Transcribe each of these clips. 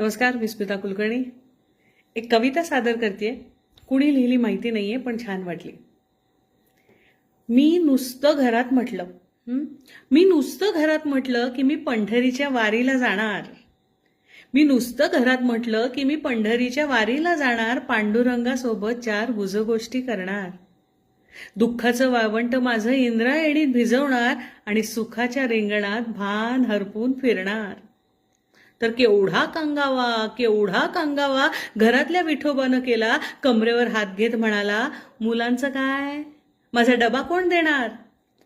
नमस्कार, मी स्मिता कुलकर्णी एक कविता सादर करते. कुणी लिहिली माहिती नाहीये, पण छान वाटली. मी नुसतं घरात म्हटलं मी नुसतं घरात म्हटलं की मी पंढरीच्या वारीला जाणार. मी नुसतं घरात म्हटलं की मी पंढरीच्या वारीला जाणार. पांडुरंगासोबत 4 गुजगोष्टी करणार. दुःखाचं वाळवंट माझं इंद्रायणीत भिजवणार आणि सुखाच्या रिंगणात भान हरपून फिरणार. तर केवढा कांगावा घरातल्या विठोबानं केला. कमरेवर हात घेत म्हणाला, मुलांचं काय, माझा डबा कोण देणार.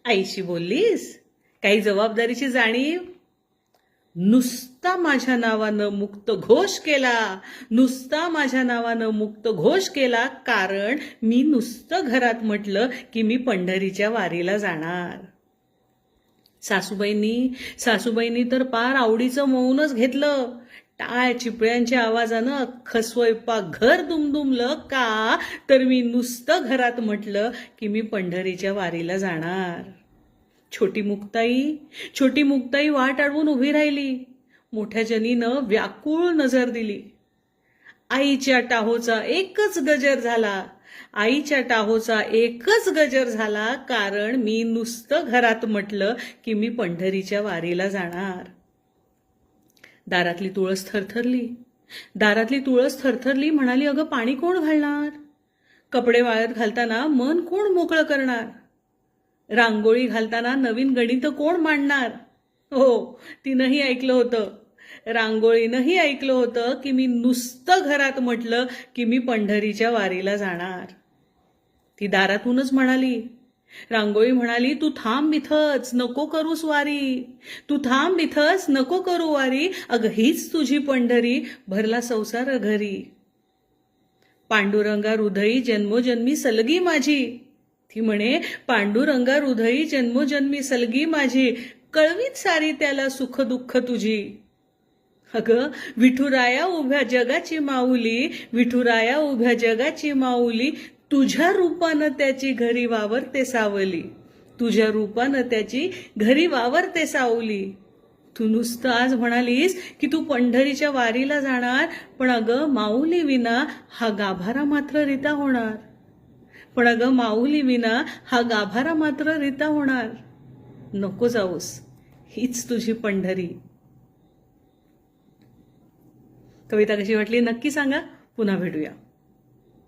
आईशी बोललीस, काही जबाबदारीची जाणीव. नुसता माझ्या नावानं मुक्त घोष केला, नुसता माझ्या नावानं मुक्त घोष केला. कारण मी नुसतं घरात म्हटलं की मी पंढरीच्या वारीला जाणार. सासूबाईंनी तर पार आवडीचं मौनच घेतलं. टाळ चिपळ्यांच्या आवाजानं अख्खं स्वयंपाक घर दुमदुमलं. का तर मी नुसतं घरात म्हटलं की मी पंढरीच्या वारीला जाणार. छोटी मुक्ताई वाट अडवून उभी राहिली. मोठ्या जनीनं व्याकुळ नजर दिली. आईच्या टाहोचा एकच गजर झाला. कारण मी नुसतं घरात म्हटलं की मी पंढरीच्या वारीला जाणार. दारातली तुळस थरथरली. म्हणाली, अगं पाणी कोण घालणार. कपडे वाळत घालताना मन कोण मोकळं करणार. रांगोळी घालताना नवीन गणित कोण मांडणार. हो, तिनंही ऐकलं होतं. रांगोळीनंही ऐकलं होतं की मी नुसतं घरात म्हटलं की मी पंढरीच्या वारीला जाणार. ती दारातूनच म्हणाली. रांगोळी म्हणाली, तू थांब इथंच, नको करूस वारी. तू थांब इथंच, नको करू वारी. अगं हीच तुझी पंढरी, भरला संसार घरी. पांडुरंगा हृदयी जन्मोजन्मी सलगी माझी. ती म्हणे, पांडुरंगा हृदयी जन्मोजन्मी सलगी माझी. कळवीत सारी त्याला सुख दुःख तुझी. अगं विठुराया उभ्या जगाची माऊली. तुझ्या रूपानं त्याची घरी वावरते सावली. तू नुसतं आज म्हणालीस की तू पंढरीच्या वारीला जाणार, पण अगं माऊली विना हा गाभारा मात्र रिता होणार. नको जाऊस, हीच तुझी पंढरी. कविता कशी वाटली नक्की सांगा. पुन्हा भेटूया.